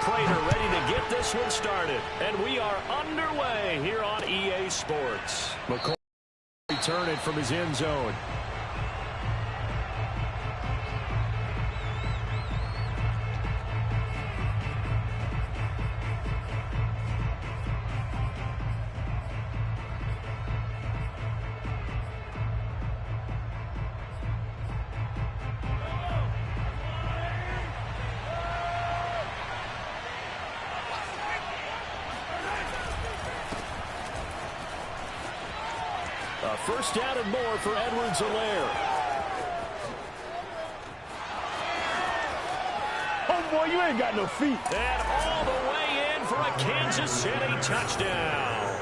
Prater ready to get this one started. And we are underway here on EA Sports. McCoy return it from his end zone. First down and more for Edwards-Helaire. Oh, boy, you ain't got no feet. And all the way in for a Kansas City touchdown.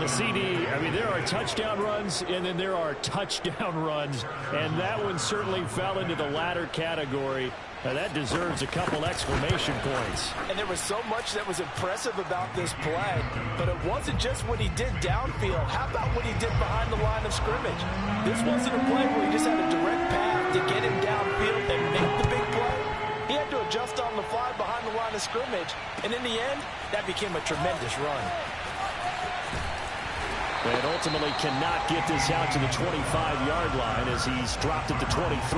The CD, I mean, there are touchdown runs, and then there are touchdown runs, and that one certainly fell into the latter category. That deserves a couple exclamation points. And there was so much that was impressive about this play, but it wasn't just what he did downfield. How about what he did behind the line of scrimmage? This wasn't a play where he just had a direct path to get him downfield and make the big play. He had to adjust on the fly behind the line of scrimmage, and in the end, that became a tremendous run. And ultimately cannot get this out to the 25-yard line as he's dropped at the 23.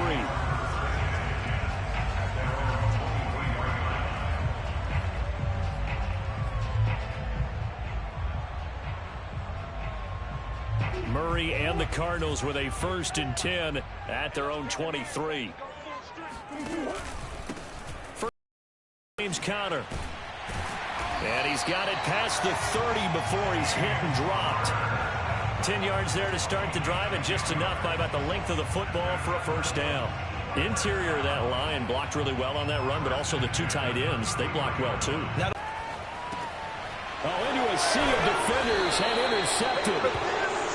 Murray and the Cardinals with a 1st and 10 at their own 23. First, James Conner. And he's got it past the 30 before he's hit and dropped. 10 yards there to start the drive, and just enough by about the length of the football for a first down. Interior of that line blocked really well on that run, but also the 2 tight ends, they blocked well too. Into a sea of defenders and intercepted.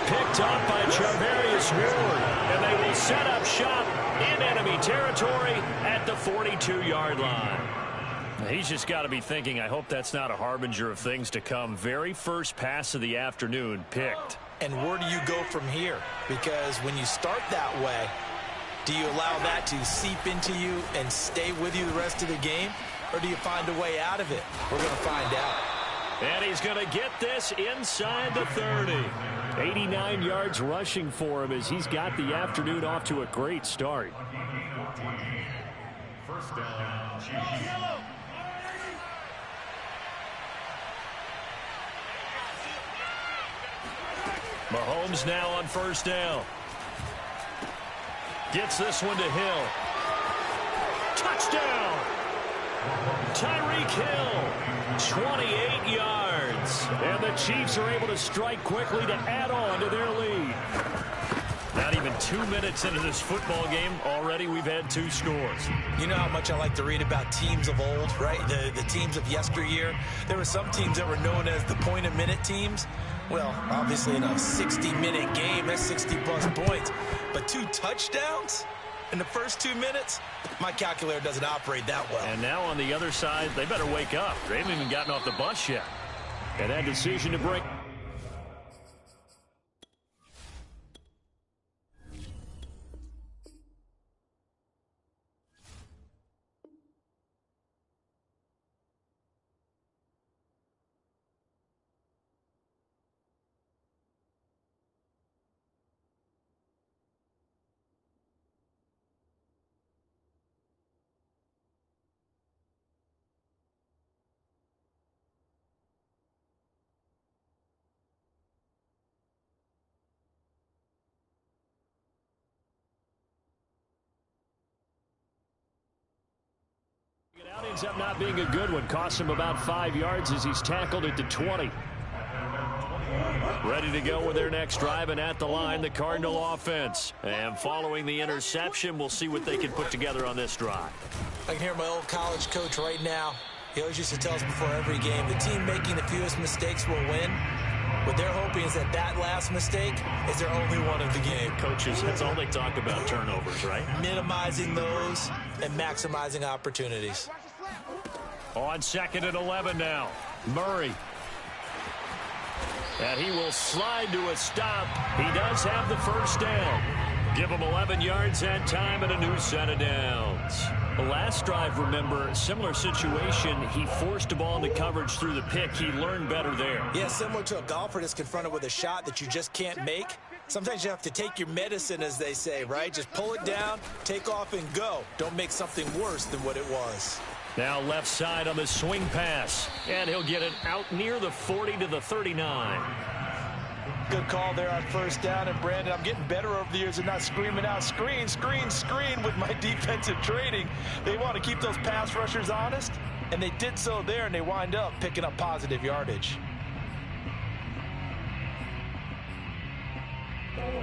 Picked up by Charvarius Ward, and they will set up shop in enemy territory at the 42-yard line. He's just got to be thinking, I hope that's not a harbinger of things to come. Very first pass of the afternoon picked. And where do you go from here? Because when you start that way, do you allow that to seep into you and stay with you the rest of the game? Or do you find a way out of it? We're going to find out. And he's going to get this inside the 30. 89 yards rushing for him as he's got the afternoon off to a great start. First down, Chiefs. Mahomes now on first down. Gets this one to Hill. Touchdown! Tyreek Hill, 28 yards. And the Chiefs are able to strike quickly to add on to their lead. Not even 2 minutes into this football game, already we've had 2 scores. You know how much I like to read about teams of old, right? The teams of yesteryear. There were some teams that were known as the point-a-minute teams. Well, obviously in a 60-minute game, that's 60-plus points. But 2 touchdowns in the first 2 minutes? My calculator doesn't operate that well. And now on the other side, they better wake up. They haven't even gotten off the bus yet. And that decision to break. Ends up not being a good one. Costs him about 5 yards as he's tackled at the 20. Ready to go with their next drive, and at the line, the Cardinal offense. And following the interception, we'll see what they can put together on this drive. I can hear my old college coach right now. He always used to tell us before every game, the team making the fewest mistakes will win. What they're hoping is that that last mistake is their only one of the game. Coaches, that's all they talk about, turnovers, right? Minimizing those and maximizing opportunities. On 2nd and 11 now. Murray. And he will slide to a stop. He does have the first down. Give him 11 yards that time and a new set of downs. The last drive, remember, similar situation. He forced a ball into coverage through the pick. He learned better there. Yeah, similar to a golfer that's confronted with a shot that you just can't make. Sometimes you have to take your medicine, as they say, right? Just pull it down, take off, and go. Don't make something worse than what it was. Now left side on the swing pass. And he'll get it out near the 40 to the 39. Good call there on first down. And, Brandon, I'm getting better over the years and not screaming out, screen, screen, screen with my defensive training. They want to keep those pass rushers honest, and they did so there, and they wind up picking up positive yardage.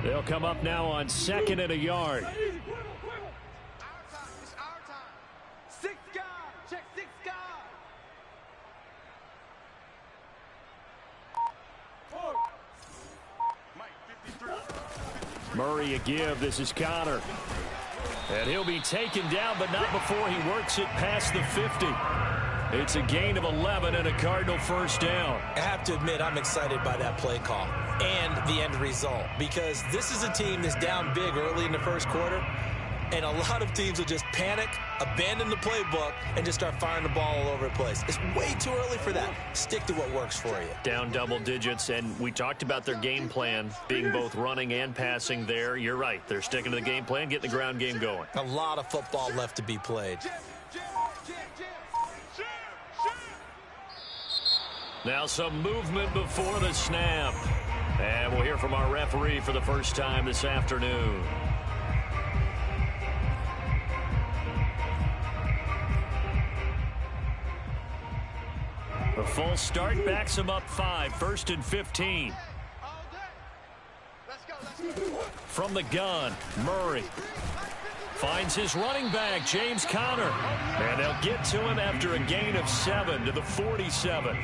They'll come up now on 2nd and a yard. Murray a give. This is Connor. And he'll be taken down, but not before he works it past the 50. It's a gain of 11 and a Cardinal first down. I have to admit, I'm excited by that play call and the end result, because this is a team that's down big early in the first quarter, and a lot of teams will just panic, abandon the playbook, and just start firing the ball all over the place. It's way too early for that. Stick to what works for you. Down double digits, and we talked about their game plan being both running and passing there. You're right. They're sticking to the game plan, getting the ground game going. A lot of football left to be played. Now some movement before the snap. And we'll hear from our referee for the first time this afternoon. The full start backs him up 5, 1st and 15. From the gun, Murray finds his running back, James Conner. And they'll get to him after a gain of 7 to the 47.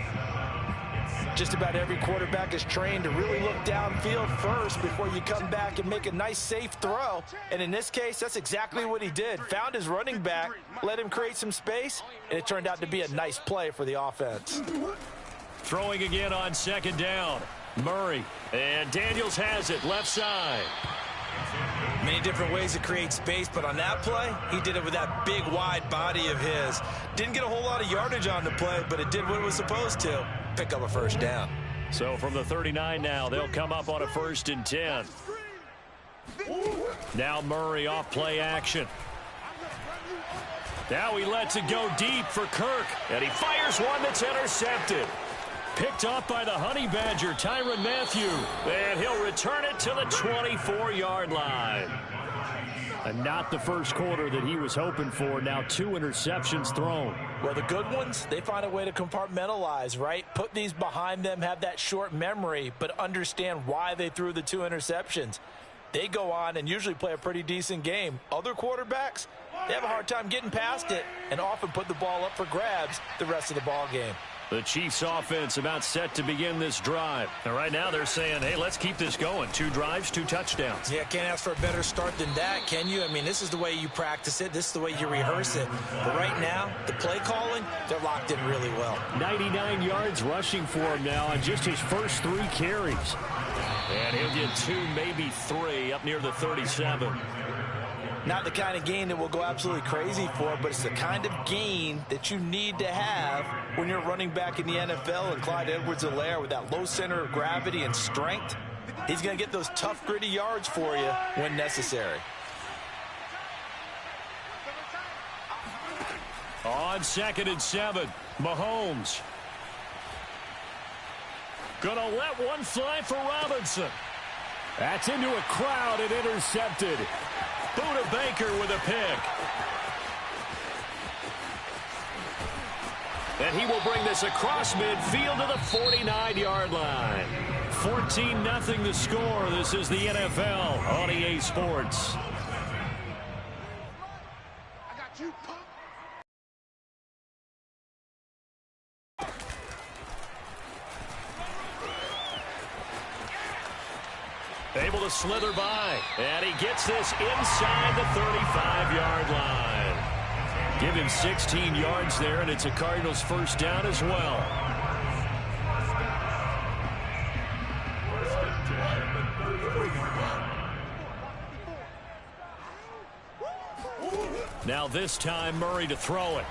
Just about every quarterback is trained to really look downfield first before you come back and make a nice, safe throw. And in this case, that's exactly what he did. Found his running back, let him create some space, and it turned out to be a nice play for the offense. Throwing again on 2nd down. Murray, and Daniels has it, left side. Many different ways to create space, but on that play, he did it with that big, wide body of his. Didn't get a whole lot of yardage on the play, but it did what it was supposed to. Pick up a first down. So from the 39 now, they'll come up on a 1st and 10. Now Murray off play action. Now he lets it go deep for Kirk, and he fires one that's intercepted. Picked off by the Honey Badger, Tyrann Mathieu, and he'll return it to the 24-yard line. And not the first quarter that he was hoping for. Now 2 interceptions thrown. Well, the good ones, they find a way to compartmentalize, right? Put these behind them, have that short memory, but understand why they threw the 2 interceptions. They go on and usually play a pretty decent game. Other quarterbacks, they have a hard time getting past it and often put the ball up for grabs the rest of the ball game. The Chiefs offense about set to begin this drive. And right now they're saying, hey, let's keep this going. 2 drives, 2 touchdowns. Yeah, can't ask for a better start than that, can you? I mean, this is the way you practice it. This is the way you rehearse it. But right now, the play calling, they're locked in really well. 99 yards rushing for him now on just his first 3 carries. And he'll get 2, maybe 3 up near the 37. Not the kind of gain that we'll go absolutely crazy for, but it's the kind of gain that you need to have when you're running back in the NFL. And Clyde Edwards-Helaire, with that low center of gravity and strength, he's going to get those tough, gritty yards for you when necessary. On 2nd and 7, Mahomes. Gonna let one fly for Robinson. That's into a crowd and intercepted. Buda Baker with a pick. And he will bring this across midfield to the 49-yard line. 14-0 the score. This is the NFL on EA Sports. Able to slither by, and he gets this inside the 35-yard line. Give him 16 yards there, and it's a Cardinals first down as well. Now this time, Murray to throw it.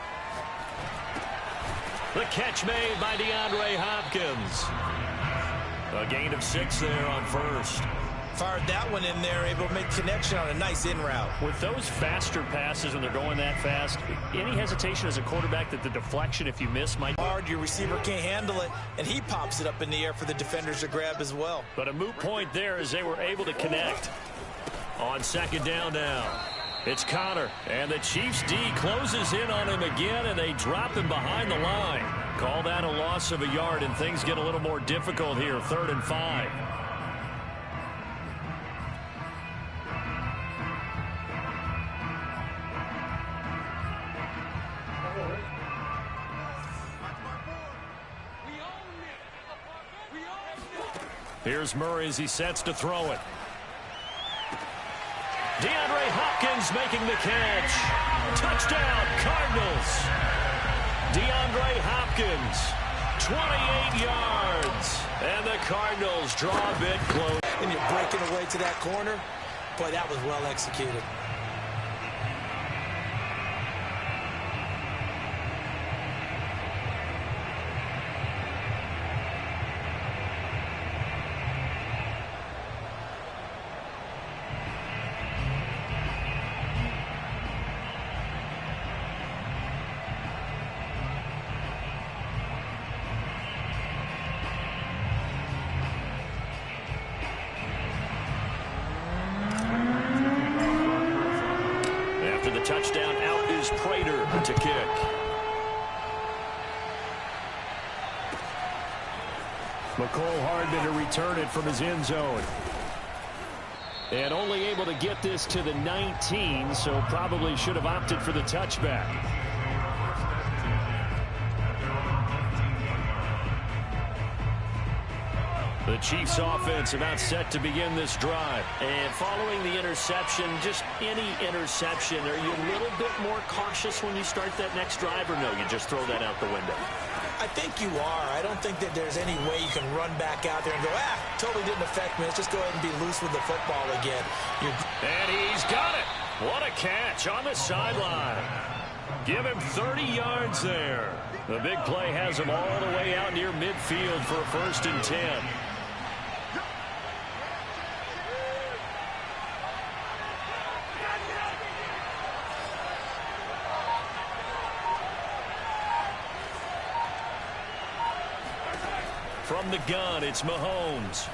The catch made by DeAndre Hopkins. A gain of 6 there on first. Fired that one in there, able to make connection on a nice in route. With those faster passes when they're going that fast, any hesitation as a quarterback that the deflection, if you miss, might... Hard, your receiver can't handle it, and he pops it up in the air for the defenders to grab as well. But a moot point there as they were able to connect. On second down now, it's Connor, and the Chiefs D closes in on him again, and they drop him behind the line. Call that a loss of a yard, and things get a little more difficult here, 3rd and 5. Here's Murray as he sets to throw it. DeAndre Hopkins making the catch. Touchdown, Cardinals. DeAndre Hopkins, 28 yards. And the Cardinals draw a bit close. And you're breaking away to that corner. Boy, that was well executed. Touchdown, out is Prater to kick. McCole Hardman to return it from his end zone. And only able to get this to the 19, so probably should have opted for the touchback. The Chiefs offense about set to begin this drive. And following the interception, just any interception, are you a little bit more cautious when you start that next drive, or no, you just throw that out the window? I think you are. I don't think that there's any way you can run back out there and go, totally didn't affect me. Let's just go ahead and be loose with the football again. And he's got it. What a catch on the sideline. Give him 30 yards there. The big play has him all the way out near midfield for a 1st and 10. From the gun, it's Mahomes.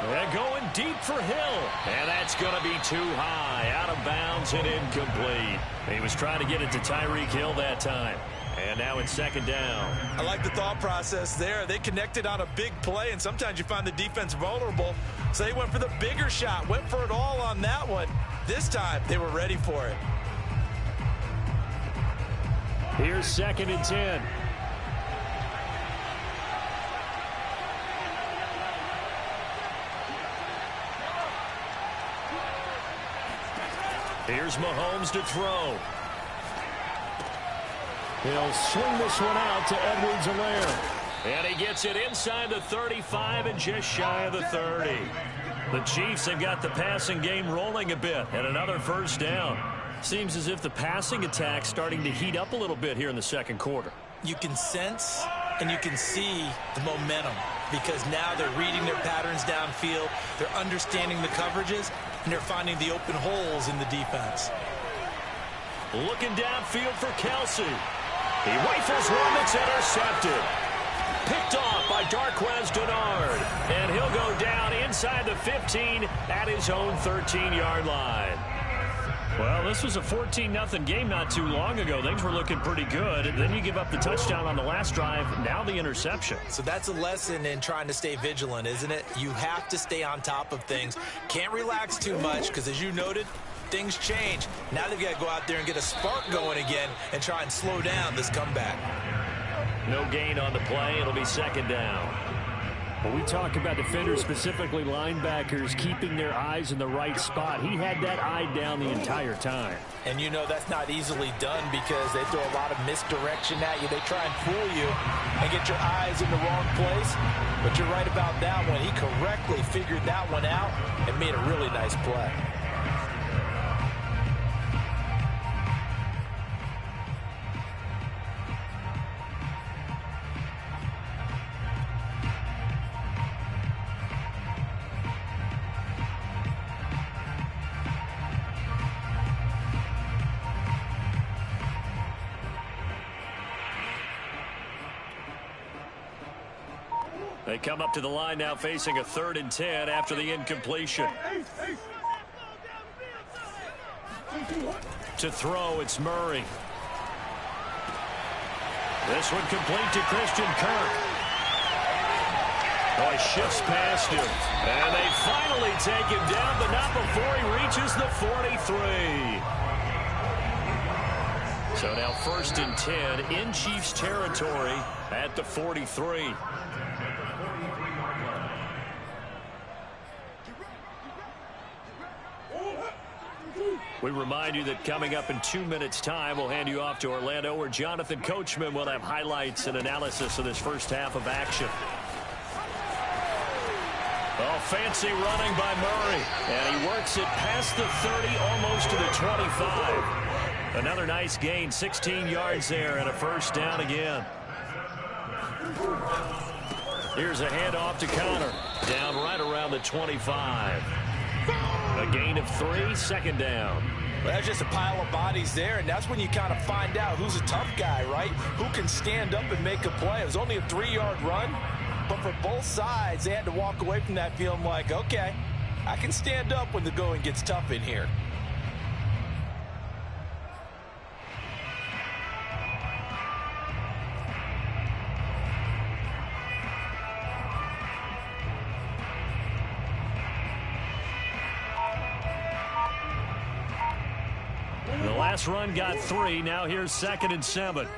And going deep for Hill. And that's going to be too high. Out of bounds and incomplete. He was trying to get it to Tyreek Hill that time. And now it's 2nd down. I like the thought process there. They connected on a big play, and sometimes you find the defense vulnerable. So they went for the bigger shot, went for it all on that one. This time, they were ready for it. Here's 2nd and 10. Here's Mahomes to throw. He'll swing this one out to Edwards-Helaire. And he gets it inside the 35 and just shy of the 30. The Chiefs have got the passing game rolling a bit, and another 1st down. Seems as if the passing attack's starting to heat up a little bit here in the 2nd quarter. You can sense and you can see the momentum because now they're reading their patterns downfield, they're understanding the coverages, and they're finding the open holes in the defense. Looking downfield for Kelsey. He rifles one that's intercepted. Picked off by Darqueze Dennard. And he'll go down inside the 15 at his own 13-yard line. Well, this was a 14-0 game not too long ago. Things were looking pretty good. And then you give up the touchdown on the last drive. Now the interception. So that's a lesson in trying to stay vigilant, isn't it? You have to stay on top of things. Can't relax too much because, as you noted, things change. Now they've got to go out there and get a spark going again and try and slow down this comeback. No gain on the play. It'll be 2nd down. When we talk about defenders, specifically linebackers, keeping their eyes in the right spot, he had that eye down the entire time. And you know that's not easily done because they throw a lot of misdirection at you. They try and fool you and get your eyes in the wrong place. But you're right about that one. He correctly figured that one out and made a really nice play. They come up to the line now facing a 3rd and 10 after the incompletion. To throw, it's Murray. This one complete to Christian Kirk. Oh, he shifts past him. And they finally take him down, but not before he reaches the 43. So now 1st and 10 in Chiefs territory at the 43. We remind you that coming up in 2 minutes' time, we'll hand you off to Orlando, where Jonathan Coachman will have highlights and analysis of this first half of action. Oh, fancy running by Murray. And he works it past the 30, almost to the 25. Another nice gain, 16 yards there, and a 1st down again. Here's a handoff to Connor. Down right around the 25. A gain of 3, 2nd down. Well, that's just a pile of bodies there, and that's when you kind of find out who's a tough guy, right? Who can stand up and make a play. It was only a 3-yard run, but for both sides, they had to walk away from that feeling like, okay, I can stand up when the going gets tough in here. Last run got 3. Now here's 2nd and 7.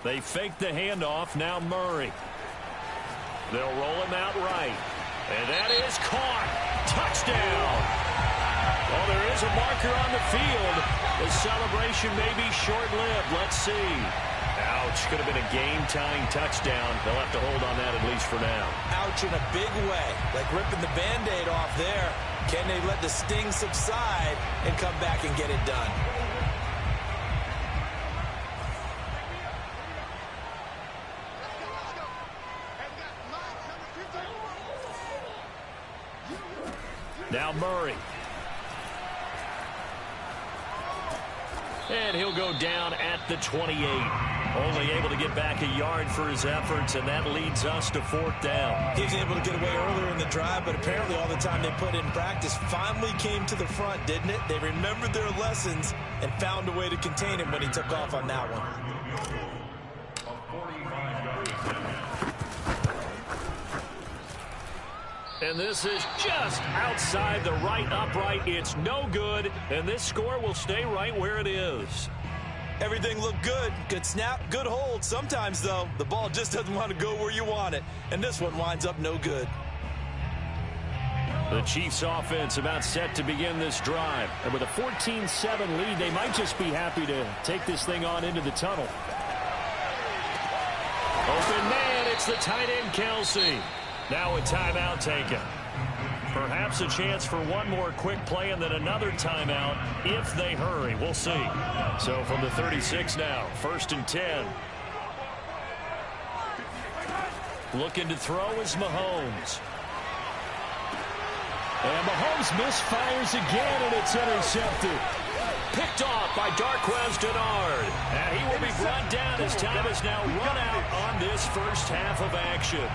They fake the handoff. Now Murray. They'll roll him out right. And that is caught. Touchdown. Well, there is a marker on the field. The celebration may be short-lived. Let's see. Ouch. Could have been a game-tying touchdown. They'll have to hold on that at least for now. Ouch in a big way. Like ripping the Band-Aid off there. Can they let the sting subside and come back and get it done? Now Murray. And he'll go down at the 28. Only able to get back a yard for his efforts, and that leads us to 4th down. He was able to get away earlier in the drive, but apparently all the time they put in practice finally came to the front, didn't it? They remembered their lessons and found a way to contain him when he took off on that one. And this is just outside the right upright. It's no good, and this score will stay right where it is. Everything looked good. Good snap, good hold. Sometimes, though, the ball just doesn't want to go where you want it, and this one winds up no good. The Chiefs offense about set to begin this drive. And with a 14-7 lead, they might just be happy to take this thing on into the tunnel. Open man, it's the tight end, Kelsey. Now a timeout taken. Perhaps a chance for one more quick play and then another timeout if they hurry. We'll see. So from the 36 now, 1st and 10. Looking to throw is Mahomes. And Mahomes misfires again, and it's intercepted. Picked off by Darqueze Dennard. And he will be brought down as time has now run out on this first half of action.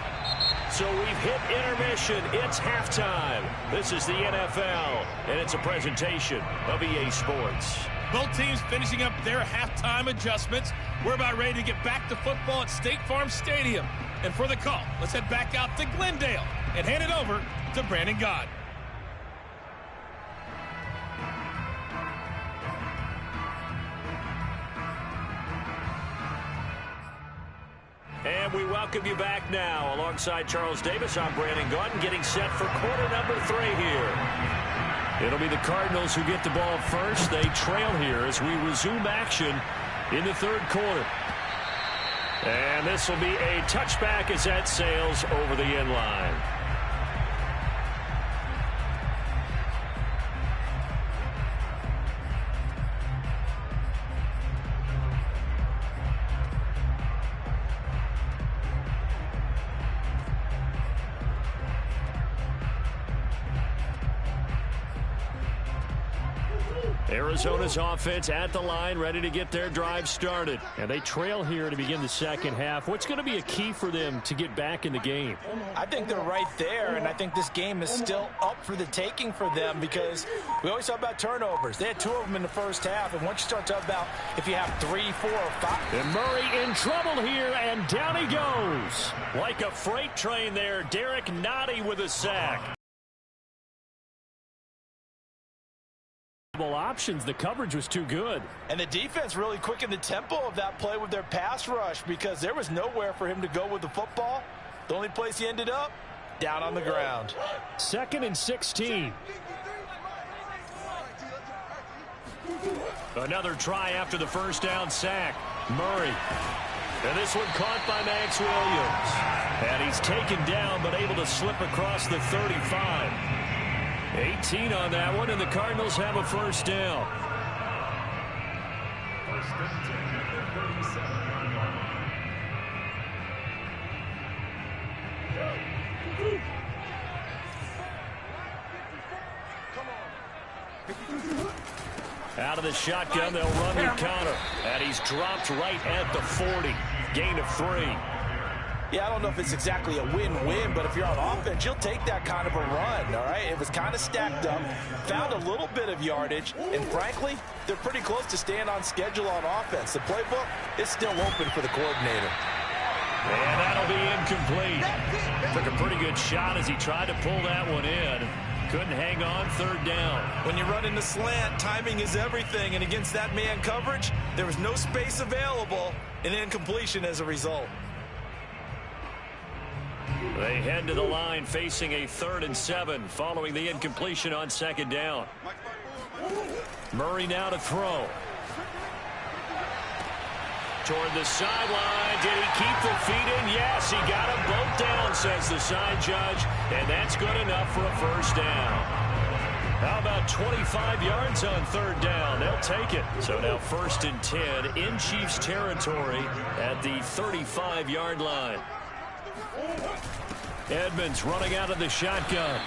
So we've hit intermission. It's halftime. This is the NFL, and it's a presentation of EA Sports. Both teams finishing up their halftime adjustments. We're about ready to get back to football at State Farm Stadium. And for the call, let's head back out to Glendale and hand it over to Brandon Gaudin. And we welcome you back now. Alongside Charles Davis, I'm Brandon Gaudin, getting set for quarter number 3 here. It'll be the Cardinals who get the ball first. They trail here as we resume action in the 3rd quarter. And this will be a touchback as that sails over the end line. Arizona's offense at the line, ready to get their drive started. And they trail here to begin the second half. What's going to be a key for them to get back in the game? I think they're right there, and I think this game is still up for the taking for them because we always talk about turnovers. They had 2 of them in the first half, and once you start talking about if you have 3, 4, or 5. And Murray in trouble here, and down he goes. Like a freight train there, Derek Nottie with a sack. Options, the coverage was too good. And the defense really quickened the tempo of that play with their pass rush because there was nowhere for him to go with the football. The only place he ended up, down on the ground. 2nd and 16. Another try after the first down sack. Murray. And this one caught by Max Williams. And he's taken down but able to slip across the 35. 18 on that one, and the Cardinals have a first down. Out of the shotgun, they'll run the counter. And he's dropped right at the 40. Gain of 3. Yeah, I don't know if it's exactly a win-win, but if you're on offense, you'll take that kind of a run, all right? It was kind of stacked up, found a little bit of yardage, and frankly, they're pretty close to staying on schedule on offense. The playbook is still open for the coordinator. And that'll be incomplete. Took a pretty good shot as he tried to pull that one in. Couldn't hang on, 3rd down. When you run in the slant, timing is everything, and against that man coverage, there was no space available, and incompletion as a result. They head to the line facing a 3rd and 7 following the incompletion on 2nd down. Murray now to throw. Toward the sideline. Did he keep the feet in? Yes, he got them both down, says the side judge. And that's good enough for a first down. How about 25 yards on 3rd down? They'll take it. So now 1st and 10 in Chiefs territory at the 35-yard line. Edmonds running out of the shotgun.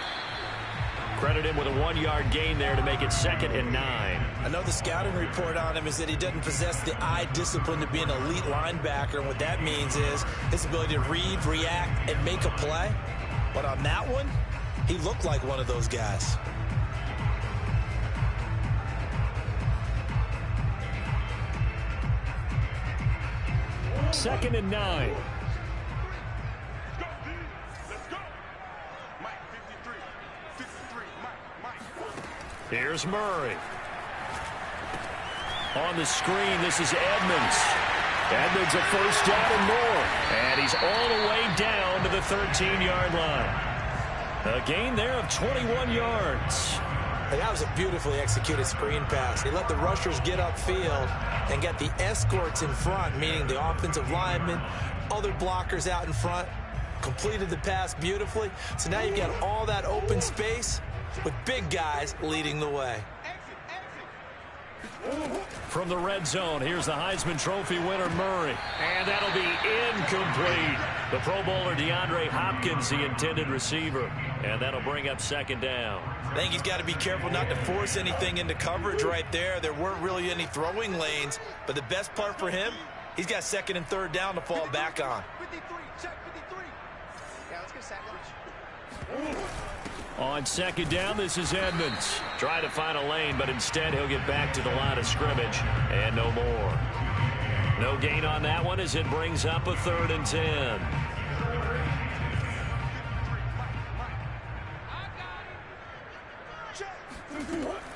Credit him with a 1-yard gain there to make it 2nd and 9. I know the scouting report on him is that he doesn't possess the eye discipline to be an elite linebacker. And what that means is his ability to read, react, and make a play. But on that one, he looked like one of those guys. Second and 9. Here's Murray. On the screen, this is Edmonds. Edmonds a first down and more. And he's all the way down to the 13-yard line. A gain there of 21 yards. Hey, that was a beautifully executed screen pass. He let the rushers get upfield and get the escorts in front, meaning the offensive linemen, other blockers out in front, completed the pass beautifully. So now you've got all that open space with big guys leading the way. From the red zone, here's the Heisman Trophy winner, Murray. And that'll be incomplete. The Pro Bowler DeAndre Hopkins, the intended receiver. And that'll bring up 2nd down. I think he's got to be careful not to force anything into coverage right there. There weren't really any throwing lanes. But the best part for him, he's got 2nd and 3rd down to fall back on. 53, check 53. Yeah, let's go second. On 2nd down, this is Edmonds. Try to find a lane, but instead he'll get back to the line of scrimmage. And no more. No gain on that one as it brings up a 3rd and 10.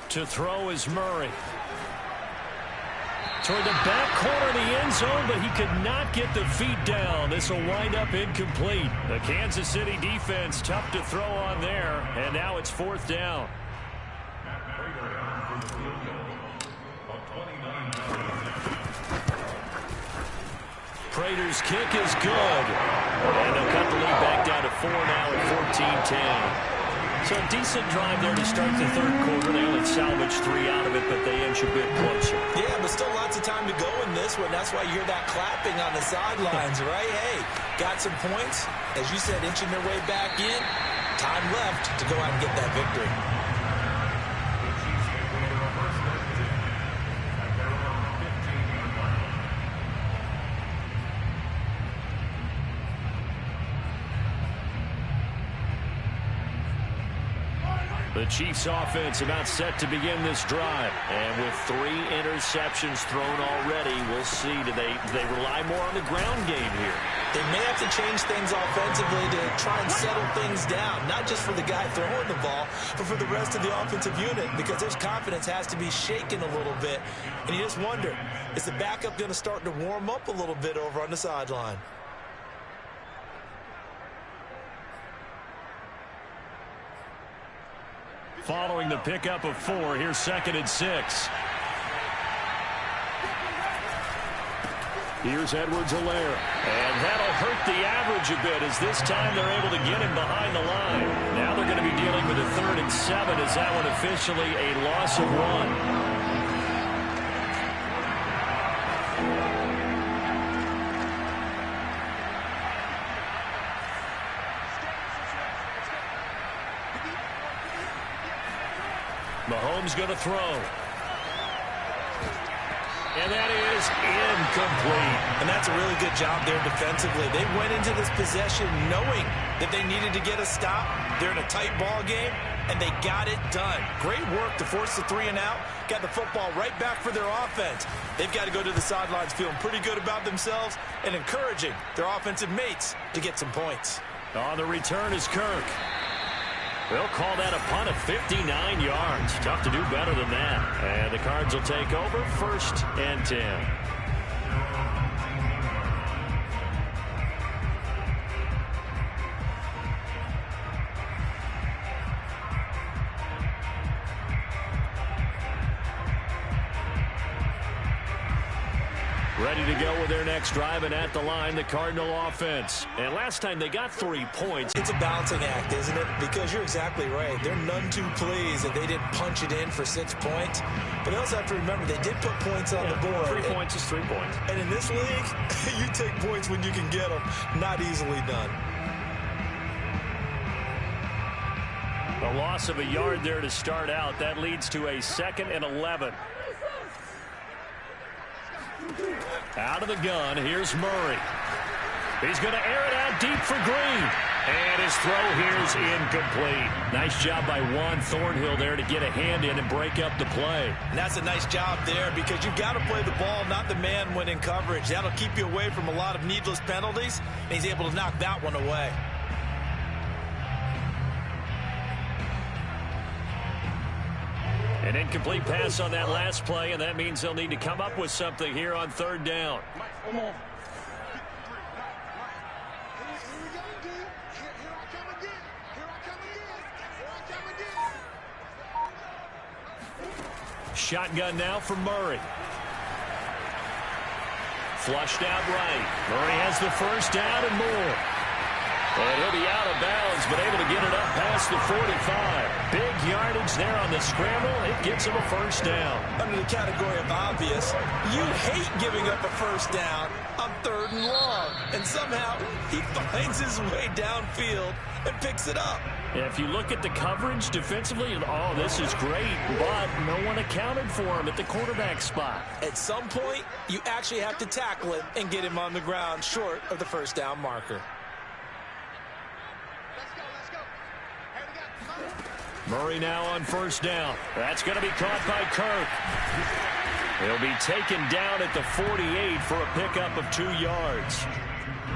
To throw is Murray. Toward the back corner of the end zone, but he could not get the feet down. This will wind up incomplete. The Kansas City defense tough to throw on there, and now it's 4th down. Prater's kick is good. And they'll cut the lead back down to 4 now at 14-10. So a decent drive there to start the 3rd quarter. They only salvaged 3 out of it, but they inch a bit closer. Yeah, but still lots of time to go in this one. That's why you hear that clapping on the sidelines, right? Hey, got some points. As you said, inching their way back in. Time left to go out and get that victory. The Chiefs offense about set to begin this drive. And with 3 interceptions thrown already, we'll see. Do they rely more on the ground game here? They may have to change things offensively to try and settle things down, not just for the guy throwing the ball, but for the rest of the offensive unit, because his confidence has to be shaken a little bit. And you just wonder, is the backup going to start to warm up a little bit over on the sideline? Following the pickup of 4, here's 2nd and 6. Here's Edwards-Helaire. And that'll hurt the average a bit as this time they're able to get him behind the line. Now they're going to be dealing with a 3rd and 7 as that one officially a loss of 1. Mahomes going to throw. And that is incomplete. And that's a really good job there defensively. They went into this possession knowing that they needed to get a stop. They're in a tight ball game, and they got it done. Great work to force the 3 and out. Got the football right back for their offense. They've got to go to the sidelines feeling pretty good about themselves and encouraging their offensive mates to get some points. On the return is Kirk. They'll call that a punt of 59 yards. Tough to do better than that. And the Cards will take over 1st and 10. Ready to go with their next drive, and at the line, the Cardinal offense. And last time they got 3 points. It's a balancing act, isn't it? Because you're exactly right. They're none too pleased that they didn't punch it in for 6 points. But they also have to remember they did put points on the board. 3 points is 3 points. And in this league, you take points when you can get them. Not easily done. A loss of a yard there to start out. That leads to a 2nd and 11. Out of the gun, here's Murray. He's going to air it out deep for Green. And his throw here is incomplete. Nice job by Juan Thornhill there to get a hand in and break up the play. And that's a nice job there because you've got to play the ball, not the man when in coverage. That'll keep you away from a lot of needless penalties, and he's able to knock that one away. An incomplete pass on that last play, and that means they'll need to come up with something here on 3rd down. Shotgun now for Murray. Flushed out right. Murray has the 1st down and more. And he'll be out of bounds, but able to get it up past the 45. Big yardage there on the scramble. It gets him a 1st down. Under the category of obvious, you hate giving up a 1st down on 3rd and long. And somehow he finds his way downfield and picks it up. If you look at the coverage defensively, oh, this is great, but no one accounted for him at the quarterback spot. At some point, you actually have to tackle him and get him on the ground short of the 1st down marker. Murray now on 1st down. That's going to be caught by Kirk. He'll be taken down at the 48 for a pickup of 2 yards.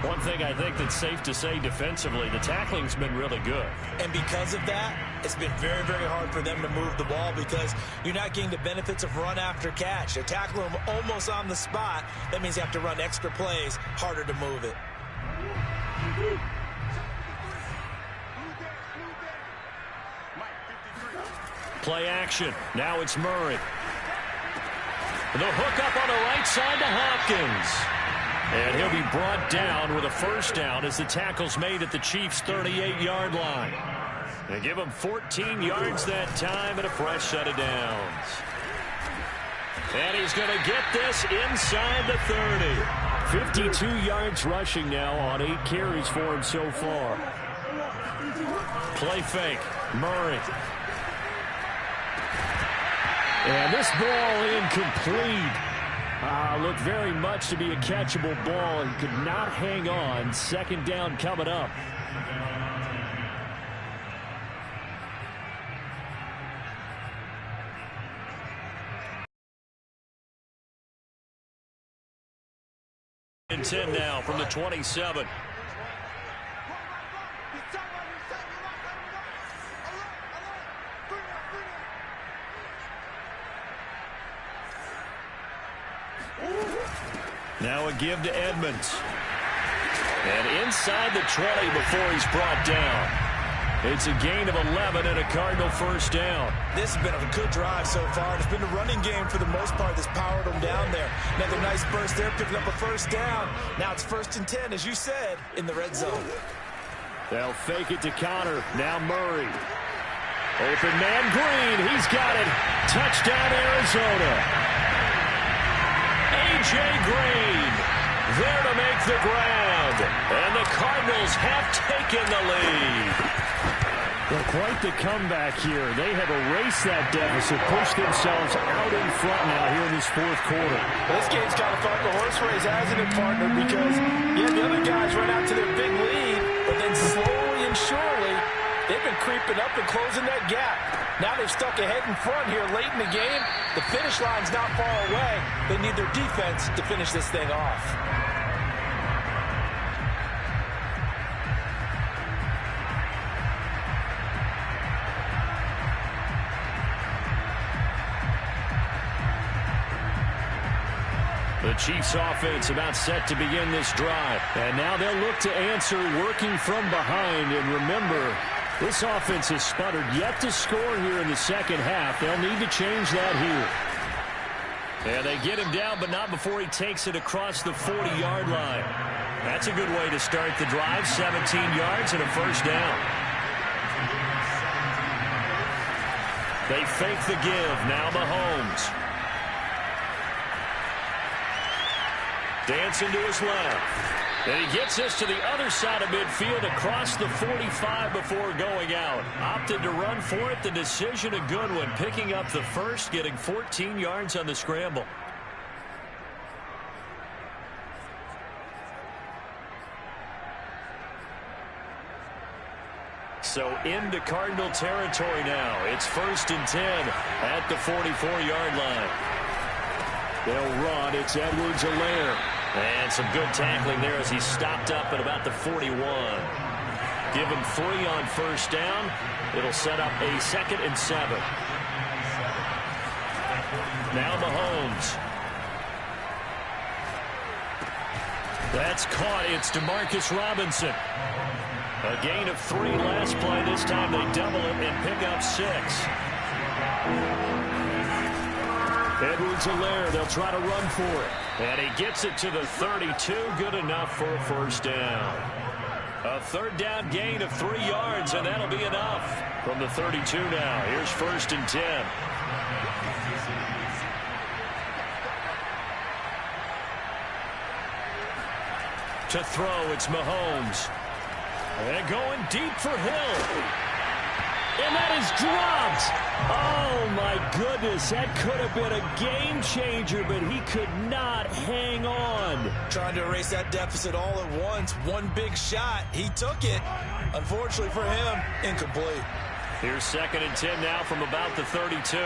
One thing I think that's safe to say defensively, the tackling's been really good. And because of that, it's been very, very hard for them to move the ball because you're not getting the benefits of run after catch. They're tackling them almost on the spot. That means you have to run extra plays, harder to move it. Play action. Now it's Murray. The hook up on the right side to Hopkins. And he'll be brought down with a 1st down as the tackle's made at the Chiefs' 38-yard line. They give him 14 yards that time and a fresh set of downs. And he's going to get this inside the 30. 52 yards rushing now on 8 carries for him so far. Play fake. Murray. And this ball incomplete. Looked very much to be a catchable ball and could not hang on. 2nd down coming up. and 10 now from the 27. Now a give to Edmonds. And inside the 20 before he's brought down. It's a gain of 11 and a Cardinal first down. This has been a good drive so far. It's been a running game for the most part that's powered them down there. Another nice burst there, picking up a first down. Now it's 1st and 10, as you said, in the red zone. They'll fake it to Connor. Now Murray. Open man Green. He's got it. Touchdown Arizona. A.J. Green there to make the grab. And the Cardinals have taken the lead. Well, quite the comeback here. They have erased that deficit, pushed themselves out in front now here in this 4th quarter. Well, this game's kind of fun for horse race, hasn't it, partner? Because, yeah, the other guys run out to their big lead, but then slowly and surely, they've been creeping up and closing that gap. Now they've stuck ahead in front here late in the game. The finish line's not far away. They need their defense to finish this thing off. The Chiefs offense about set to begin this drive. And now they'll look to answer working from behind. And remember, this offense has sputtered yet to score here in the second half. They'll need to change that here. And they get him down, but not before he takes it across the 40-yard line. That's a good way to start the drive. 17 yards and a first down. They fake the give. Now Mahomes. Dancing to his left. And he gets us to the other side of midfield across the 45 before going out. Opted to run for it. The decision a good one. Picking up the first, getting 14 yards on the scramble. So into Cardinal territory now. It's 1st and 10 at the 44-yard line. They'll run. It's Edwards-Helaire. And some good tackling there as he stopped up at about the 41. Give him 3 on first down. It'll set up a 2nd and 7. Now Mahomes. That's caught. It's Demarcus Robinson. A gain of 3 last play. This time they double it and pick up 6. Edwards-Helaire, they'll try to run for it. And he gets it to the 32. Good enough for a first down. A 3rd down gain of 3 yards, and that'll be enough. From the 32 now, here's 1st and 10. To throw, it's Mahomes. And going deep for Hill. And that is dropped. Oh, my goodness. That could have been a game changer, but he could not hang on. Trying to erase that deficit all at once. One big shot. He took it. Unfortunately for him, incomplete. Here's 2nd and 10 now from about the 32.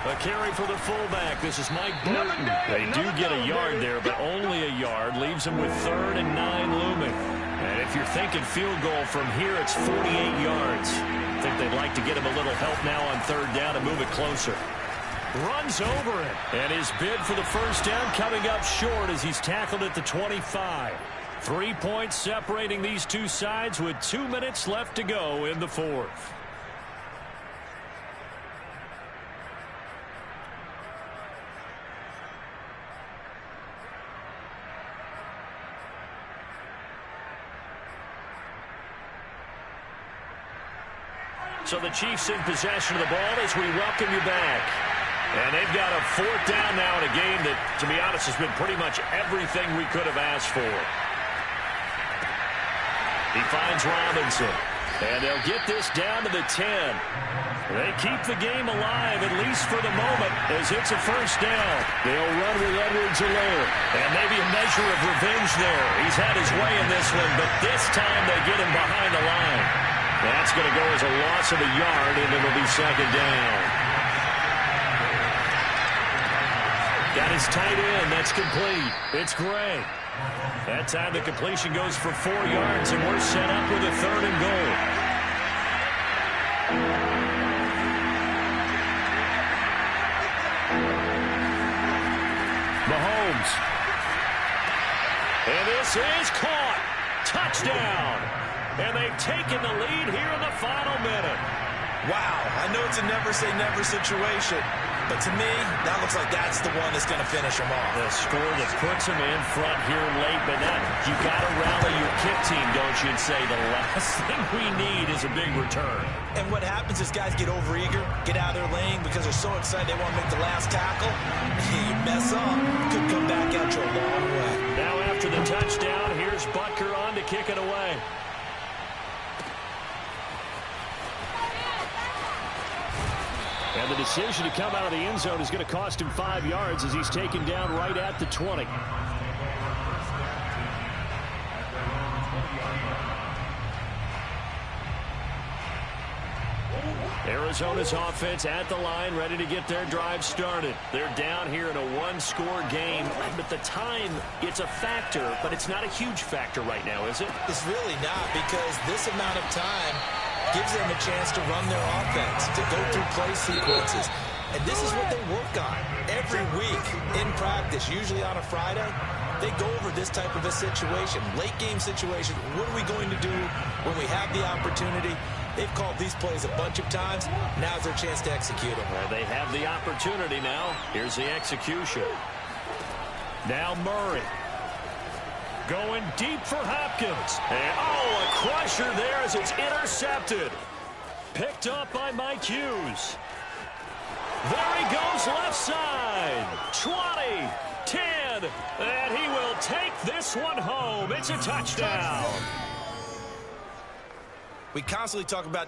A carry for the fullback. This is Mike Burton. They do get a yard there, but only a yard. Leaves them with 3rd and 9 looming. And if you're thinking field goal from here, it's 48 yards. I think they'd like to get him a little help now on 3rd down and move it closer. Runs over it. And his bid for the first down coming up short as he's tackled at the 25. 3 points separating these two sides with 2 minutes left to go in the 4th. So the Chiefs in possession of the ball as we welcome you back. And they've got a 4th down now in a game that, to be honest, has been pretty much everything we could have asked for. He finds Robinson. And they'll get this down to the 10. They keep the game alive, at least for the moment, as it's a first down. They'll run with Edwards-Helaire. And maybe a measure of revenge there. He's had his way in this one, but this time they get him behind the line. That's going to go as a loss of a yard, and it'll be 2nd down. Got his tight end. That's complete. It's Gray. That time the completion goes for 4 yards, and we're set up with a 3rd and goal. Mahomes. And this is caught. Touchdown. And they've taken the lead here in the final minute. Wow, I know it's a never-say-never situation, but to me, that looks like that's the one that's going to finish them off. The score that puts them in front here late, but you got to rally your kick team, don't you, and say the last thing we need is a big return. And what happens is guys get overeager, get out of their lane because they're so excited they want to make the last tackle. You mess up, could come back out you a long way. Now after the touchdown, here's Butker on to kick it away. And the decision to come out of the end zone is going to cost him 5 yards as he's taken down right at the 20. Arizona's offense at the line, ready to get their drive started. They're down here in a one-score game, but the time, it's a factor, but it's not a huge factor right now, is it? It's really not, because this amount of time gives them a chance to run their offense, to go through play sequences. And this is what they work on every week in practice, usually on a Friday. They go over this type of a situation, late game situation. What are we going to do when we have the opportunity? They've called these plays a bunch of times. Now's their chance to execute them. Well, they have the opportunity now. Here's the execution. Now Murray. Going deep for Hopkins. And, a crusher there as it's intercepted. Picked up by Mike Hughes. There he goes left side. 20, 10, and he will take this one home. It's a touchdown. We constantly talk about